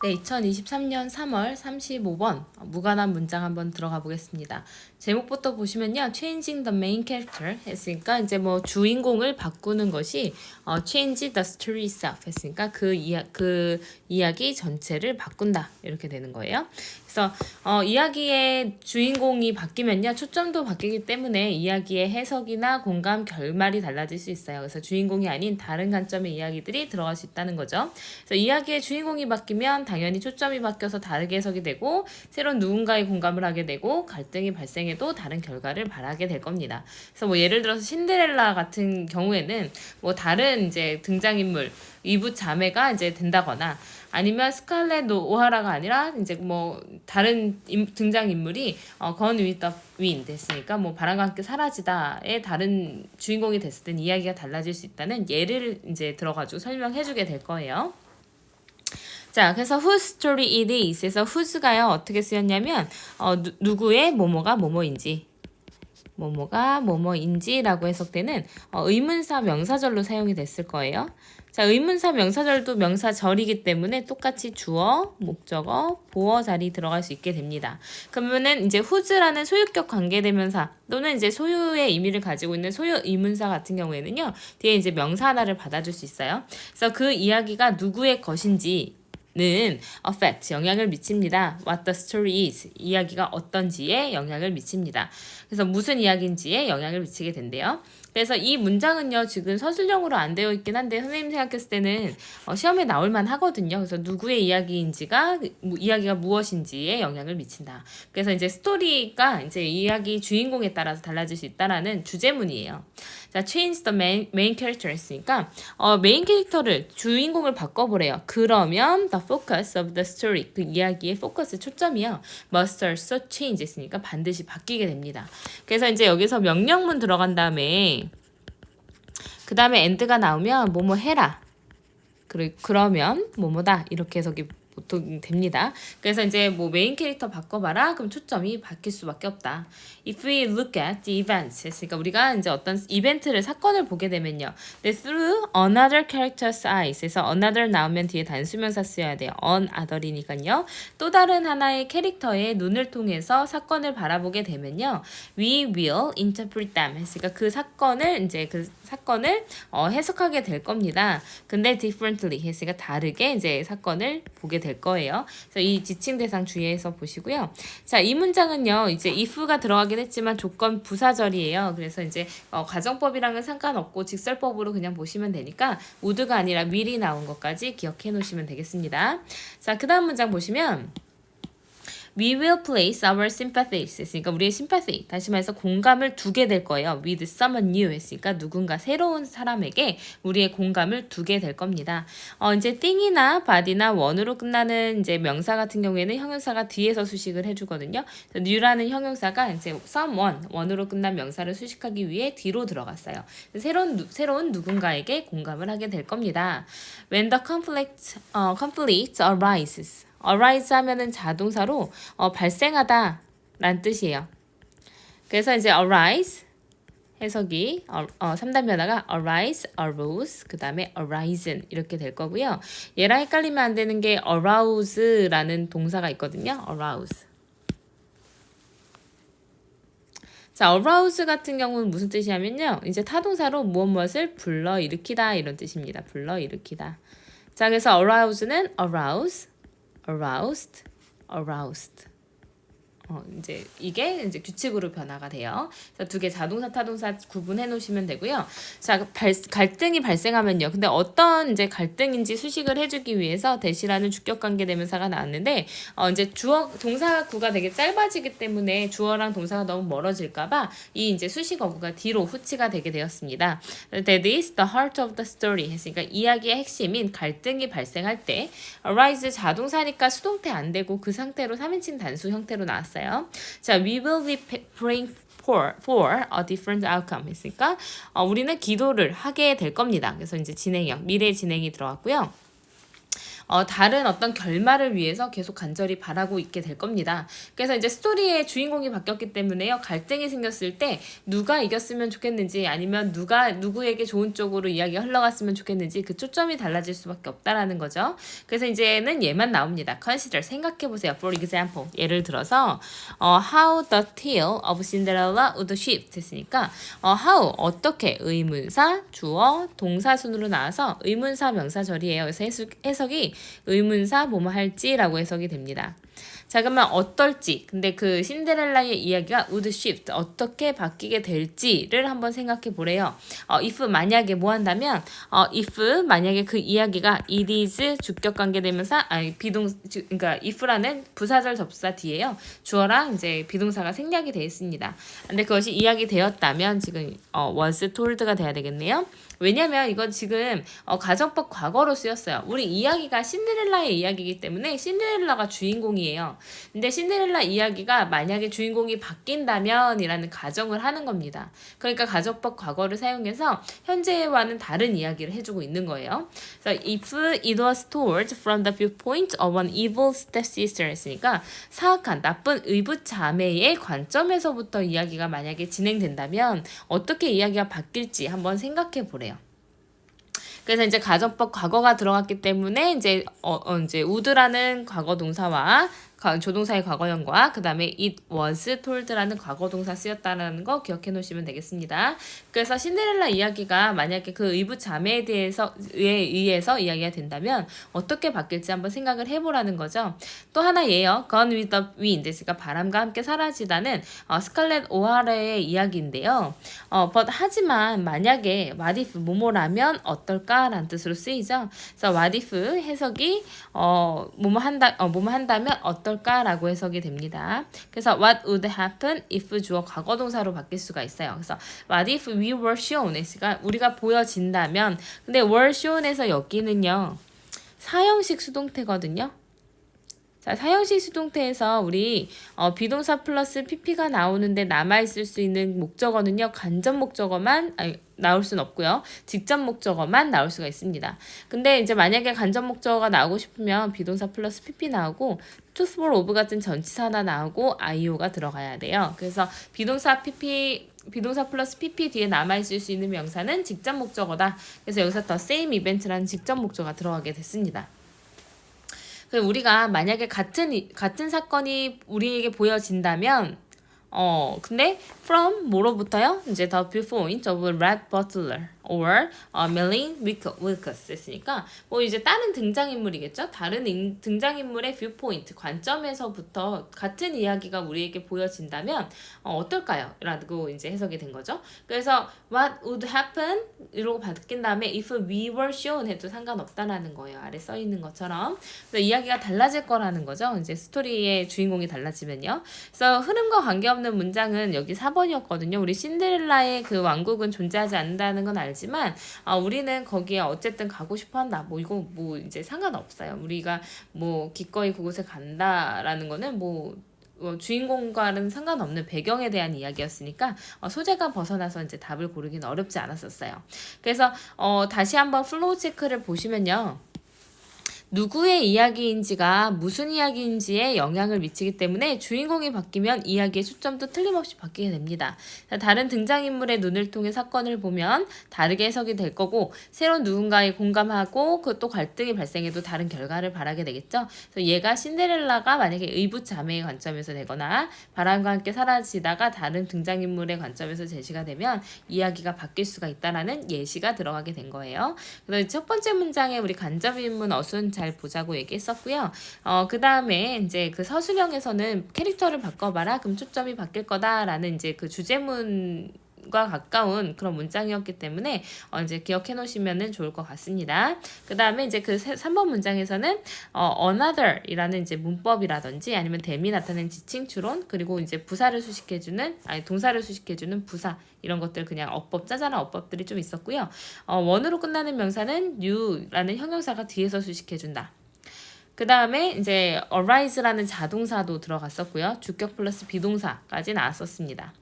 네, 2023년 3월 35번 무관한 문장 한번 들어가 보겠습니다. 제목부터 보시면요. Changing the main character 했으니까 이제 뭐 주인공을 바꾸는 것이 change the story itself 했으니까 그 이야기 전체를 바꾼다. 이렇게 되는 거예요. 그래서 이야기의 주인공이 바뀌면요. 초점도 바뀌기 때문에 이야기의 해석이나 공감, 결말이 달라질 수 있어요. 그래서 주인공이 아닌 다른 관점의 이야기들이 들어갈 수 있다는 거죠. 그래서 이야기의 주인공이 바뀌면 당연히 초점이 바뀌어서 다르게 해석이 되고 새로운 누군가의 공감을 하게 되고 갈등이 발생해도 다른 결과를 바라게 될 겁니다. 그래서 뭐 예를 들어서 신데렐라 같은 경우에는 뭐 다른 이제 등장인물 이브 자매가 이제 된다거나 아니면 스칼렛 오하라가 아니라 이제 뭐 다른 등장 인물이 건 위더 윈 됐으니까 뭐 바람과 함께 사라지다의 다른 주인공이 됐을 땐 이야기가 달라질 수 있다는 예를 이제 들어가지고 설명해주게 될 거예요. 자, 그래서 whose story it is 에서 whose가요 어떻게 쓰였냐면 누구의 뭐뭐가 뭐뭐인지 뭐뭐가 뭐뭐인지라고 해석되는 의문사 명사절로 사용이 됐을 거예요. 자, 의문사 명사절도 명사절이기 때문에 똑같이 주어, 목적어, 보어 자리 들어갈 수 있게 됩니다. 그러면은 이제 whose라는 소유격 관계대명사 또는 이제 소유의 의미를 가지고 있는 소유 의문사 같은 경우에는요. 뒤에 이제 명사 하나를 받아줄 수 있어요. 그래서 그 이야기가 누구의 것인지 는 affect 영향을 미칩니다. What the story is 이야기가 어떤지에 영향을 미칩니다. 그래서 무슨 이야기인지에 영향을 미치게 된대요. 그래서 이 문장은요 지금 서술형으로 안 되어 있긴 한데 선생님 생각했을 때는 시험에 나올 만 하거든요. 그래서 누구의 이야기인지가 이야기가 무엇인지에 영향을 미친다. 그래서 이제 스토리가 이제 이야기 주인공에 따라서 달라질 수 있다라는 주제문이에요. 자, change the main character 했으니까 메인 캐릭터를 주인공을 바꿔보래요. 그러면 the focus of the story 그 이야기의 포커스 초점이요 must also change 했으니까 반드시 바뀌게 됩니다. 그래서 이제 여기서 명령문 들어간 다음에 그 다음에 end가 나오면 뭐뭐 해라. 그러면 뭐뭐다 이렇게 해석이 보통 됩니다. 그래서 이제 뭐 메인 캐릭터 바꿔봐라. 그럼 초점이 바뀔 수밖에 없다. If we look at the events, 그러니까 우리가 이제 어떤 이벤트를 사건을 보게 되면요, through another character's eyes, 그래서 another 나오면 뒤에 단수명사 쓰여야 돼요. another이니까요. 또 다른 하나의 캐릭터의 눈을 통해서 사건을 바라보게 되면요, we will interpret them. 그러니까 그 사건을 해석하게 될 겁니다. 근데 differently 했으니까 다르게 이제 사건을 보게 될 거예요. 그래서 이 지칭 대상 주의해서 보시고요. 자, 이 문장은요, 이제 if가 들어가긴 했지만 조건 부사절이에요. 그래서 이제 가정법이랑은 상관없고 직설법으로 그냥 보시면 되니까 would가 아니라 will이 나온 것까지 기억해 놓으시면 되겠습니다. 자, 그 다음 문장 보시면 We will place our sympathies 했으니까 우리의 sympathy 다시 말해서 공감을 두게 될 거예요. With someone new 했으니까 누군가 새로운 사람에게 우리의 공감을 두게 될 겁니다. 이제 thing이나 body나 one으로 끝나는 이제 명사 같은 경우에는 형용사가 뒤에서 수식을 해주거든요. new라는 형용사가 이제 someone one으로 끝난 명사를 수식하기 위해 뒤로 들어갔어요. 새로운 누군가에게 공감을 하게 될 겁니다. When the conflict arises arise 하면은 자동사로 발생하다 라는 뜻이에요. 그래서 이제 arise 해석이 3단 변화가 arise, arose, 그 다음에 arisen 이렇게 될 거고요. 얘랑 헷갈리면 안 되는 게 arouse라는 동사가 있거든요. arouse. 자, arouse 같은 경우는 무슨 뜻이냐면요. 이제 타동사로 무엇을 불러일으키다 이런 뜻입니다. 불러일으키다. 자, 그래서 arouse는 arouse, aroused, aroused. 이제 이게 이제 규칙으로 변화가 돼요. 그래서 두 개 자동사, 타동사 구분해 놓으시면 되고요. 자, 갈등이 발생하면요. 근데 어떤 이제 갈등인지 수식을 해주기 위해서 대시라는 주격 관계 대명사가 나왔는데 이제 동사구가 되게 짧아지기 때문에 주어랑 동사가 너무 멀어질까봐 이 이제 수식 어구가 뒤로 후치가 되게 되었습니다. That is the heart of the story 했으니까 이야기의 핵심인 갈등이 발생할 때 arise 자동사니까 수동태 안 되고 그 상태로 3인칭 단수 형태로 나왔어요. 자, we will be praying for a different outcome 했으니까 우리는 기도를 하게 될 겁니다. 그래서 이제 진행형, 미래 진행이 들어갔고요. 다른 어떤 결말을 위해서 계속 간절히 바라고 있게 될 겁니다. 그래서 이제 스토리의 주인공이 바뀌었기 때문에요. 갈등이 생겼을 때 누가 이겼으면 좋겠는지 아니면 누가 누구에게 좋은 쪽으로 이야기가 흘러갔으면 좋겠는지 그 초점이 달라질 수밖에 없다라는 거죠. 그래서 이제는 얘만 나옵니다. Consider, 생각해보세요. For example, 예를 들어서 how the tale of Cinderella would shift 했으니까 how, 어떻게 의문사, 주어, 동사순으로 나와서 의문사 명사절이에요. 그래서 해석이 의문사 뭐뭐 할지라고 해석이 됩니다. 자, 그러면 어떨지, 근데 그 신데렐라의 이야기가 would shift, 어떻게 바뀌게 될지를 한번 생각해 보래요. if 만약에 뭐 한다면, if 만약에 그 이야기가 it is 주격관계대명사, 그러니까 if라는 부사절 접사 뒤에요. 주어랑 이제 비동사가 생략이 되어 있습니다. 근데 그것이 이야기 되었다면 지금 was told가 돼야 되겠네요. 왜냐면 이건 지금 가정법 과거로 쓰였어요. 우리 이야기가 신데렐라의 이야기이기 때문에 신데렐라가 주인공이에요. 근데 신데렐라 이야기가 만약에 주인공이 바뀐다면 이라는 가정을 하는 겁니다. 그러니까 가정법 과거를 사용해서 현재와는 다른 이야기를 해주고 있는 거예요. 그래서 if it was told from the viewpoint of an evil stepsister 했으니까 사악한 나쁜 의붓 자매의 관점에서부터 이야기가 만약에 진행된다면 어떻게 이야기가 바뀔지 한번 생각해 보래요. 그래서 이제 가정법 과거가 들어갔기 때문에 이제 이제 would라는 과거 동사와 조동사의 과거형과 그 다음에 it was told라는 과거 동사 쓰였다는 거 기억해 놓으시면 되겠습니다. 그래서 신데렐라 이야기가 만약에 그 의붓 자매에 의해서 이야기가 된다면 어떻게 바뀔지 한번 생각을 해보라는 거죠. 또 하나 예요. Gone with the Wind, 그러니까 바람과 함께 사라지다는 스칼렛 오하라의 이야기인데요. but 하지만 만약에 what if 뭐뭐라면 어떨까라는 뜻으로 쓰이죠. 그래서 what if 해석이 뭐뭐 한다면 어떨까라고 해석이 됩니다. 그래서 what would happen if 주어 과거 동사로 바뀔 수가 있어요. 그래서 what if we were shown, 그러니까 우리가 보여진다면, 근데 were shown에서 여기는요 사형식 수동태거든요. 자, 사형식 수동태에서 우리 비동사 플러스 pp가 나오는데 남아있을 수 있는 목적어는요 간접 목적어만 나올 수는 없고요. 직접 목적어만 나올 수가 있습니다. 근데 이제 만약에 간접 목적어가 나오고 싶으면 비동사 플러스 pp 나오고 to, for, of 같은 전치사나 나오고 io가 들어가야 돼요. 그래서 비동사 플러스 pp 뒤에 남아있을 수 있는 명사는 직접 목적어다. 그래서 여기서 the same event라는 직접 목적어가 들어가게 됐습니다. 우리가 만약에 같은 사건이 우리에게 보여진다면 근데 from 뭐로부터요? 이제 the viewpoint of Red Butler or Melanie Wilkes 했으니까 뭐 이제 다른 등장인물이겠죠? 다른 등장인물의 viewpoint 관점에서부터 같은 이야기가 우리에게 보여진다면 어떨까요? 라고 이제 해석이 된 거죠. 그래서 what would happen 이러고 바뀐 다음에 if we were shown 해도 상관없다라는 거예요. 아래 써 있는 것처럼. 그래서 이야기가 달라질 거라는 거죠. 이제 스토리의 주인공이 달라지면요. 그래서 흐름과 관계없는 문장은 여기 4번이었거든요. 우리 신데렐라의 그 왕국은 존재하지 않는다는 건 알지만 우리는 거기에 어쨌든 가고 싶어 한다. 뭐 이거 뭐 이제 상관없어요. 우리가 뭐 기꺼이 그곳에 간다라는 거는 뭐 주인공과는 상관없는 배경에 대한 이야기였으니까 소재가 벗어나서 이제 답을 고르기는 어렵지 않았었어요. 그래서 다시 한번 플로우 체크를 보시면요. 누구의 이야기인지가 무슨 이야기인지에 영향을 미치기 때문에 주인공이 바뀌면 이야기의 초점도 틀림없이 바뀌게 됩니다. 다른 등장인물의 눈을 통해 사건을 보면 다르게 해석이 될 거고 새로운 누군가에 공감하고 그 또 갈등이 발생해도 다른 결과를 바라게 되겠죠. 그래서 얘가 신데렐라가 만약에 의붓 자매의 관점에서 되거나 바람과 함께 사라지다가 다른 등장인물의 관점에서 제시가 되면 이야기가 바뀔 수가 있다라는 예시가 들어가게 된 거예요. 그래서 첫 번째 문장에 우리 간접인문 어순 잘 보자고 얘기했었고요. 그 다음에 이제 그 서술형에서는 캐릭터를 바꿔봐라. 그럼 초점이 바뀔 거다라는 이제 그 주제문과 가까운 그런 문장이었기 때문에 이제 기억해 놓으시면 좋을 것 같습니다. 그 다음에 이제 그 3번 문장에서는 another 이라는 이제 문법이라든지 아니면 댐이 나타낸 지칭 추론 그리고 이제 동사를 수식해주는 부사 이런 것들 그냥 짜잘한 어법들이 좀 있었고요. 원으로 끝나는 명사는 new라는 형용사가 뒤에서 수식해준다. 그 다음에 이제 arise라는 자동사도 들어갔었고요. 주격 플러스 비동사까지 나왔었습니다.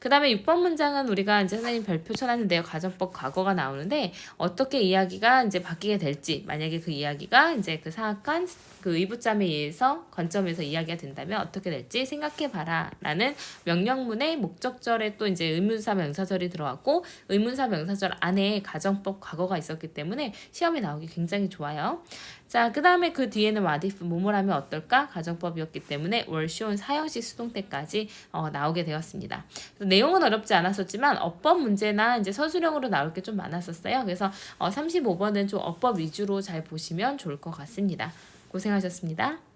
그 다음에 6번 문장은 우리가 이제 선생님 별표 쳐놨는데요. 가정법 과거가 나오는데 어떻게 이야기가 이제 바뀌게 될지, 만약에 그 이야기가 이제 그 사악한 그 의붓잠에 의해서 관점에서 이야기가 된다면 어떻게 될지 생각해봐라 라는 명령문의 목적절에 또 이제 의문사 명사절이 들어왔고 의문사 명사절 안에 가정법 과거가 있었기 때문에 시험에 나오기 굉장히 좋아요. 자, 그 다음에 그 뒤에는 what if 뭐뭐라면 어떨까? 가정법이었기 때문에 were shown 사형식 수동태까지 나오게 되었습니다. 내용은 어렵지 않았었지만 어법 문제나 이제 서술형으로 나올 게 좀 많았었어요. 그래서 35번은 좀 어법 위주로 잘 보시면 좋을 것 같습니다. 고생하셨습니다.